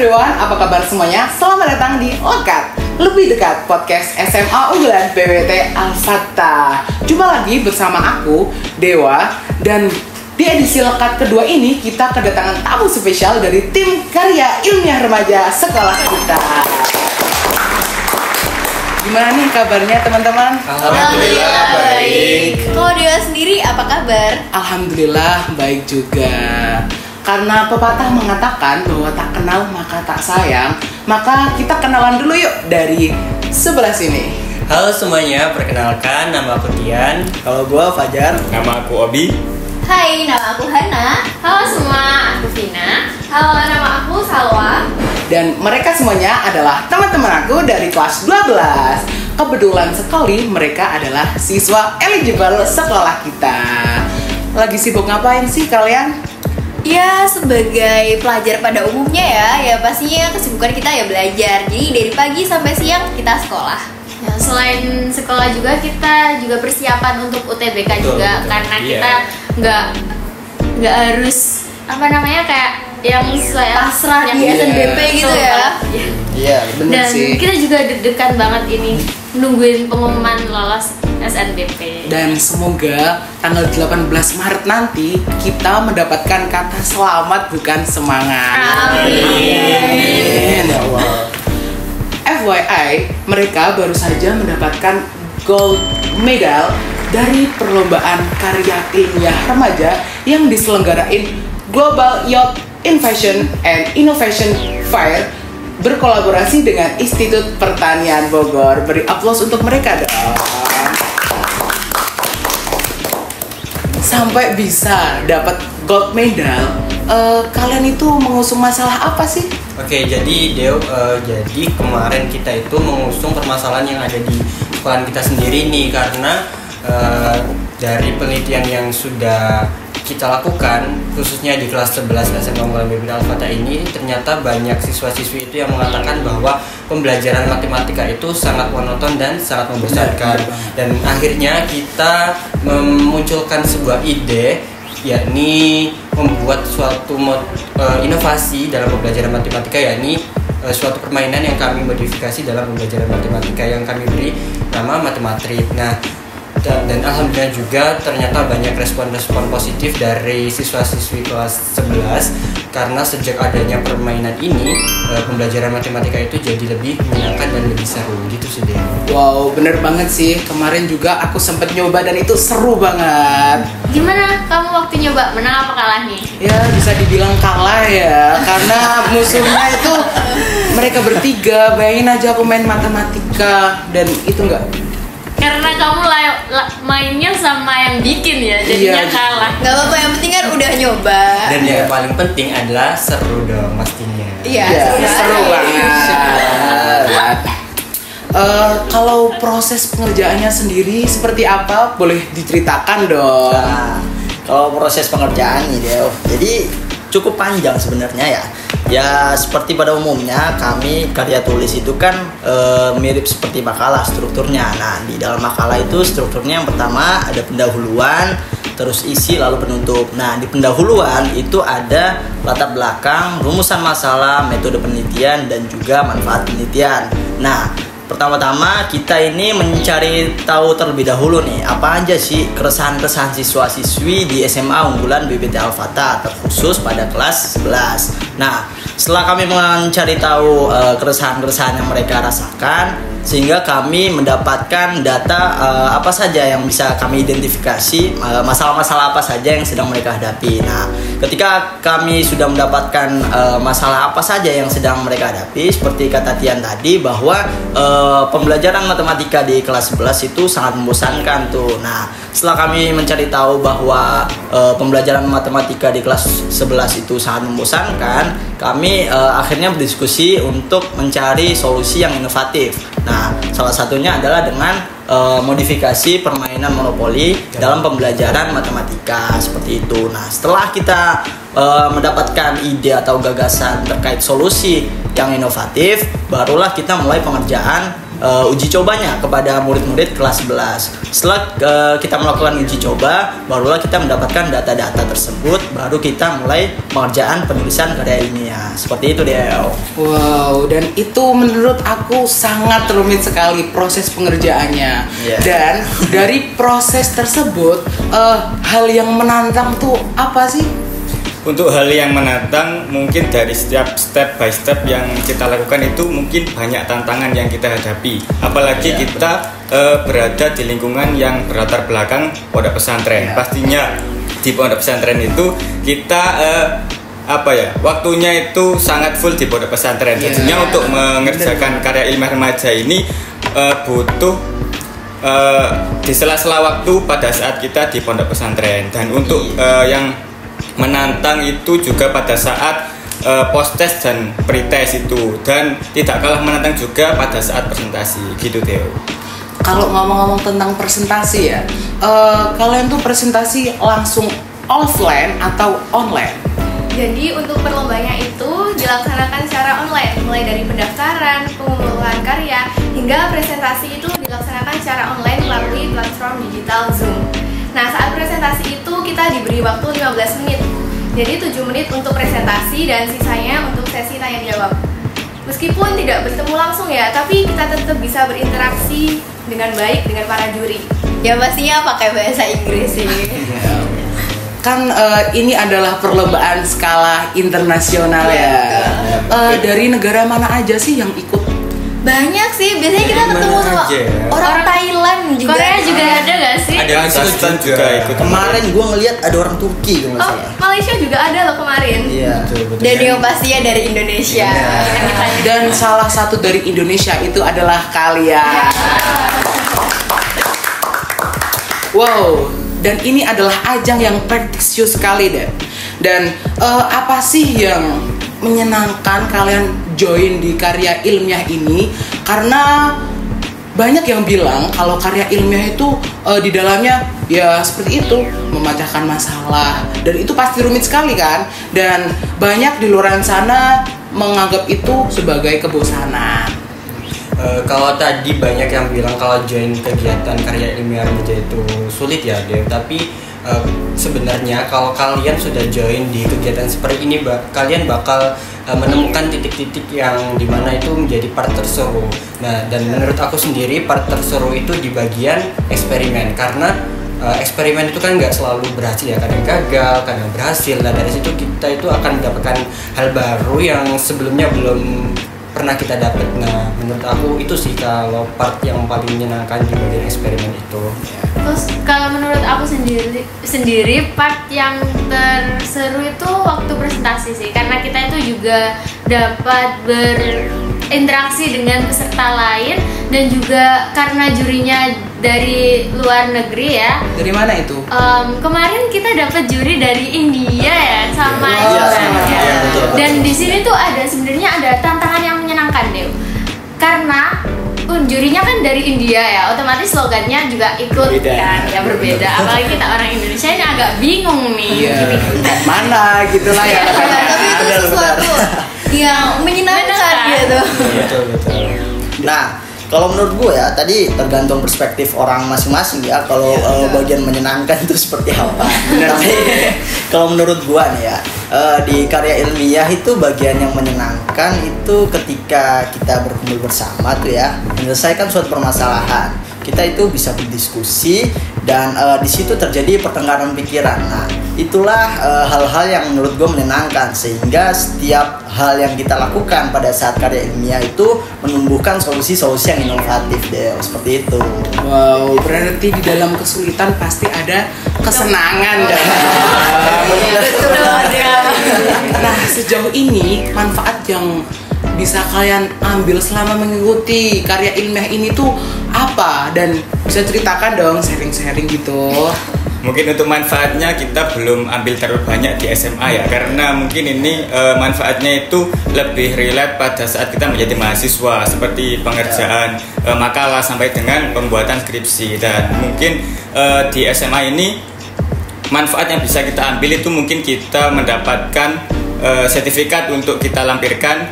everyone, apa kabar semuanya? Selamat datang di Lekat, lebih dekat podcast SMA unggulan PWT Al-Fatah. Jumpa lagi bersama aku, Dewa, dan di edisi Lekat kedua ini kita kedatangan tamu spesial dari tim karya ilmiah remaja sekolah kita. Gimana nih kabarnya teman-teman? Alhamdulillah baik. Kalau Dewa sendiri apa kabar? Alhamdulillah baik juga. Karena pepatah mengatakan bahwa tak kenal maka tak sayang, maka kita kenalan dulu yuk dari sebelah sini. Halo semuanya, perkenalkan nama aku Tian. Kalau gua Fajar. Nama aku Obi. Hai, nama aku Hana. Halo semua, aku Vina. Halo, nama aku Salwa. Dan mereka semuanya adalah teman-teman aku dari kelas 12. Kebetulan sekali mereka adalah siswa eligible sekolah kita. Lagi sibuk ngapain sih kalian? Ya, sebagai pelajar pada umumnya ya pastinya kesibukan kita ya belajar. Jadi dari pagi sampai siang kita sekolah. Ya, selain sekolah juga kita juga persiapan untuk UTBK juga, karena kita nggak harus kayak yang pasrah di SNBP gitu ya. Iya, benar Dan sih. kita juga deg-degan banget ini nungguin pengumuman lolos SNBP. Dan semoga tanggal 18 Maret nanti kita mendapatkan kata selamat bukan semangat. Amin. Ya Allah. FYI, mereka baru saja mendapatkan gold medal dari perlombaan karya ilmiah remaja yang diselenggarain Global Youth Innovation and Innovation Fair berkolaborasi dengan Institut Pertanian Bogor. Beri aplaus untuk mereka dong. Sampai bisa dapat gold medal, kalian itu mengusung masalah apa sih? Oke, jadi jadi kemarin kita itu mengusung permasalahan yang ada di sekolah kita sendiri nih, karena dari penelitian yang sudah kita lakukan, khususnya di kelas 11 SMA Unggulan PWT Al-Fatah ini, ternyata banyak siswa-siswi itu yang mengatakan bahwa pembelajaran matematika itu sangat monoton dan sangat membosankan. Dan akhirnya kita memunculkan sebuah ide, yakni membuat suatu inovasi dalam pembelajaran matematika, yakni suatu permainan yang kami modifikasi dalam pembelajaran matematika yang kami beri nama Matematrik. Nah, dan alhamdulillah juga ternyata banyak respon-respon positif dari siswa-siswi kelas 11, karena sejak adanya permainan ini pembelajaran matematika itu jadi lebih menyenangkan dan lebih seru gitu sih deh. Wow, bener banget sih. Kemarin juga aku sempet nyoba dan itu seru banget. Gimana kamu waktu nyoba? Menang apa kalah nih? Ya bisa dibilang kalah ya, karena musuhnya itu mereka bertiga. Bayangin aja aku main matematika dan itu enggak. Karena kamu mainnya sama yang bikin ya, jadinya kalah. Gak apa-apa, yang penting kan udah nyoba. Dan yang paling penting adalah seru dong pastinya. Iya, seru banget. Kalau proses pengerjaannya sendiri seperti apa? Boleh diceritakan dong. Nah, kalau proses pengerjaan nih Dew, jadi cukup panjang sebenarnya ya. Ya seperti pada umumnya kami karya tulis itu kan mirip seperti makalah strukturnya. Nah di dalam makalah itu strukturnya yang pertama ada pendahuluan, terus isi lalu penutup. Nah di pendahuluan itu ada latar belakang, rumusan masalah, metode penelitian dan juga manfaat penelitian. Nah pertama-tama kita ini mencari tahu terlebih dahulu nih apa aja sih keresahan-keresahan siswa-siswi di SMA Unggulan PWT Al-Fatah terkhusus pada kelas 11. Nah setelah kami mencari tahu keresahan-keresahan yang mereka rasakan, sehingga kami mendapatkan data apa saja yang bisa kami identifikasi, masalah-masalah apa saja yang sedang mereka hadapi. Nah ketika kami sudah mendapatkan masalah apa saja yang sedang mereka hadapi, seperti kata Tian tadi bahwa pembelajaran matematika di kelas 11 itu sangat membosankan tuh. Nah setelah kami mencari tahu bahwa pembelajaran matematika di kelas 11 itu sangat membosankan, kami akhirnya berdiskusi untuk mencari solusi yang inovatif. Nah salah satunya adalah dengan modifikasi permainan monopoli dalam pembelajaran matematika seperti itu. Nah setelah kita mendapatkan ide atau gagasan terkait solusi yang inovatif, barulah kita mulai pengerjaan uji cobanya kepada murid-murid kelas 11. Setelah kita melakukan uji coba, barulah kita mendapatkan data-data tersebut, baru kita mulai pengerjaan penulisan karya ilmiah. Seperti itu deh. Wow, dan itu menurut aku sangat rumit sekali proses pengerjaannya. Yeah. Dan dari proses tersebut, hal yang menantang tuh apa sih? Untuk hal yang menantang, mungkin dari setiap step by step yang kita lakukan itu mungkin banyak tantangan yang kita hadapi. Apalagi kita berada di lingkungan yang berlatar belakang pondok pesantren. Pastinya di pondok pesantren itu kita waktunya itu sangat full di pondok pesantren. Tentunya untuk mengerjakan karya ilmiah remaja ini butuh di sela-sela waktu pada saat kita di pondok pesantren. Dan untuk yang menantang itu juga pada saat post-test dan pre-test itu, dan tidak kalah menantang juga pada saat presentasi gitu Theo. Kalau ngomong-ngomong tentang presentasi ya, kalian tuh presentasi langsung offline atau online? Jadi untuk perlombanya itu dilaksanakan secara online, mulai dari pendaftaran, pengumpulan karya, hingga presentasi itu dilaksanakan secara online melalui platform digital Zoom. Nah, saat presentasi itu kita diberi waktu 15 menit. Jadi 7 menit untuk presentasi dan sisanya untuk sesi tanya jawab. Meskipun tidak bertemu langsung ya, tapi kita tetap bisa berinteraksi dengan baik dengan para juri. Ya pastinya pakai bahasa Inggris sih. Kan ini adalah perlombaan skala internasional ya. Dari negara mana aja sih yang ikut? Banyak sih, biasanya kita ketemu sama orang Thailand juga. Korea juga ada gak sih? Ada Kazakhstan juga ikut. Kemarin gue ngeliat ada orang Turki kalau nggak salah. Malaysia juga ada loh kemarin. Iya. Dan yang pastinya dari Indonesia. Dan salah satu dari Indonesia itu adalah kalian. Wow, dan ini adalah ajang yang prestisius sekali deh. Dan apa sih yang menyenangkan kalian join di karya ilmiah ini? Karena banyak yang bilang kalau karya ilmiah itu di dalamnya ya seperti itu, memecahkan masalah, dan itu pasti rumit sekali kan. Dan banyak di luar sana menganggap itu sebagai kebosanan. Kalau tadi banyak yang bilang kalau join kegiatan karya ilmiah remaja itu sulit ya Dev, tapi sebenarnya kalau kalian sudah join di kegiatan seperti ini, kalian bakal menemukan titik-titik yang dimana itu menjadi part terseru. Nah, dan menurut aku sendiri part terseru itu di bagian eksperimen, karena eksperimen itu kan nggak selalu berhasil ya, kadang gagal, kadang berhasil. Nah, dari situ kita itu akan mendapatkan hal baru yang sebelumnya belum pernah kita dapat. Nah, menurut aku itu sih kalau part yang paling menyenangkan di bagian eksperimen itu. Terus kalau menurut aku sendiri part yang terseru itu waktu presentasi sih, karena kita itu juga dapat berinteraksi dengan peserta lain, dan juga karena jurinya dari luar negeri ya. Dari mana itu? Kemarin kita dapat juri dari India ya, sama Indonesia. Dan di sini tuh sebenarnya ada tantangan yang menyenangkan deh, karena jurinya kan dari India ya, otomatis slogannya juga ikut kan ya, berbeda. Apalagi kita orang Indonesia ini agak bingung nih. Mana gitulah ya. Tapi itu sesuatu yang menyenangkan gitu. Betul. Nah, kalau menurut gue ya, tadi tergantung perspektif orang masing-masing ya. Kalau bagian menyenangkan itu seperti apa. Tapi kalau menurut gue nih ya, di karya ilmiah itu bagian yang menyenangkan itu ketika kita berkumpul bersama tuh ya, menyelesaikan suatu permasalahan. Kita itu bisa berdiskusi dan di situ terjadi pertengkaran pikiran. Nah, itulah hal-hal yang menurut gue menyenangkan, sehingga setiap hal yang kita lakukan pada saat karya ilmiah itu menumbuhkan solusi-solusi yang inovatif deh, seperti itu. Wow, berarti di dalam kesulitan pasti ada kesenangan dan nah, sejauh ini manfaat yang bisa kalian ambil selama mengikuti karya ilmiah ini tuh apa? Dan bisa ceritakan dong, sharing-sharing gitu. Mungkin untuk manfaatnya kita belum ambil terlalu banyak di SMA ya, karena mungkin ini manfaatnya itu lebih relate pada saat kita menjadi mahasiswa, seperti pengerjaan makalah sampai dengan pembuatan skripsi. Dan mungkin di SMA ini manfaat yang bisa kita ambil itu mungkin kita mendapatkan sertifikat untuk kita lampirkan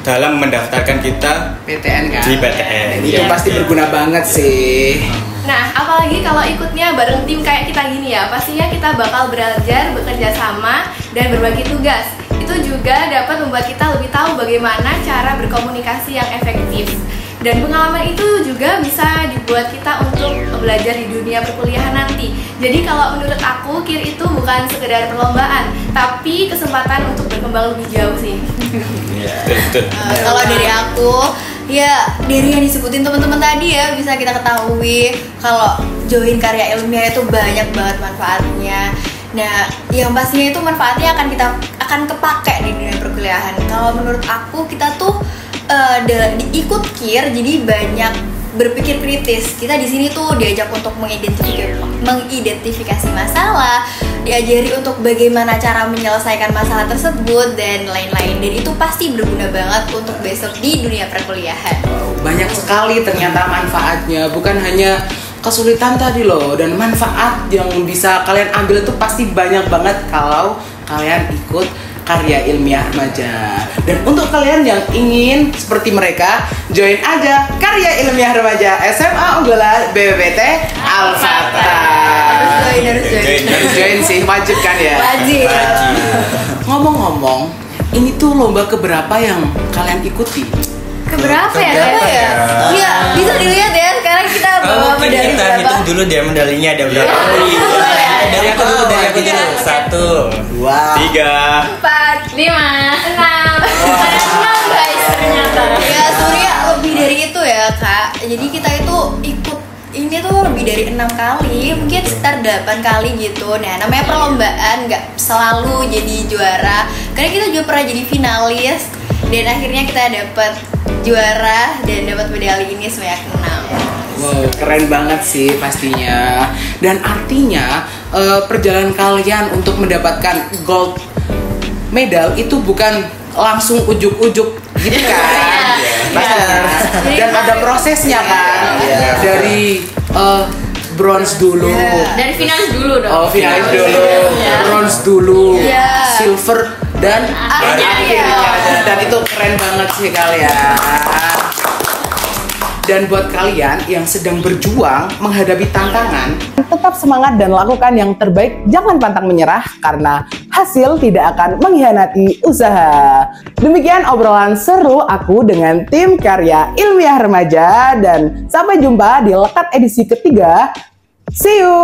dalam mendaftarkan kita PTN kan? di PTN. Itu Ya. pasti berguna banget sih. Nah, apalagi kalau ikutnya bareng tim kayak kita gini ya, pastinya kita bakal belajar, bekerja sama, dan berbagi tugas. Itu juga dapat membuat kita lebih tahu bagaimana cara berkomunikasi yang efektif. Dan pengalaman itu juga bisa dibuat kita untuk belajar di dunia perkuliahan nanti. Jadi kalau menurut aku, KIR itu bukan sekedar perlombaan, tapi kesempatan untuk berkembang lebih jauh sih. Betul. Kalau dari aku, ya dari yang disebutin teman-teman tadi ya bisa kita ketahui kalau join karya ilmiah itu banyak banget manfaatnya. Nah, yang pastinya itu manfaatnya akan kepake di dunia perkuliahan. Kalau menurut aku kita tuh ikut KIR jadi banyak berpikir kritis. Kita di sini tuh diajak untuk mengidentifikasi masalah, diajari untuk bagaimana cara menyelesaikan masalah tersebut dan lain-lain. Dan itu pasti berguna banget untuk besok di dunia perkuliahan. Banyak sekali ternyata manfaatnya, bukan hanya kesulitan tadi loh, dan manfaat yang bisa kalian ambil itu pasti banyak banget kalau kalian ikut karya ilmiah remaja. Dan untuk kalian yang ingin seperti mereka, join aja karya ilmiah remaja SMA Unggulan BPPT Al-Fatah. Harus join. Harus join sih, wajib kan ya? Wajib. Ngomong-ngomong, ini tuh lomba keberapa yang kalian ikuti? Keberapa ya? Iya, bisa dilihat ya. Sekarang kita bawa Mungkin medali kita berapa? hitung dulu deh medalinya ada berapa. Dari aku dulu, Satu. 2, 3. 4, 5, 6. Ada 6 guys ternyata. Ya Surya lebih dari itu ya Kak. Jadi kita itu ikut ini tuh lebih dari 6 kali, mungkin sekitar 8 kali gitu. Nah namanya perlombaan, nggak selalu jadi juara. Karena kita juga pernah jadi finalis dan akhirnya kita dapat juara dan dapat medali ini sebanyak 6. Wow, keren banget sih pastinya. Dan artinya perjalanan kalian untuk mendapatkan gold medal itu bukan langsung ujuk-ujuk gitu kan? Pastinya. Dan ada prosesnya kan? Dari bronze dulu. Dari finalis dulu dong. Oh, finalis dulu, bronze dulu, Iya. silver dan Akhirnya. Dan itu keren banget sih kalian. Dan buat kalian yang sedang berjuang menghadapi tantangan, tetap semangat dan lakukan yang terbaik. Jangan pantang menyerah karena hasil tidak akan mengkhianati usaha. Demikian obrolan seru aku dengan tim karya ilmiah remaja, dan sampai jumpa di Lekat edisi ketiga. See you.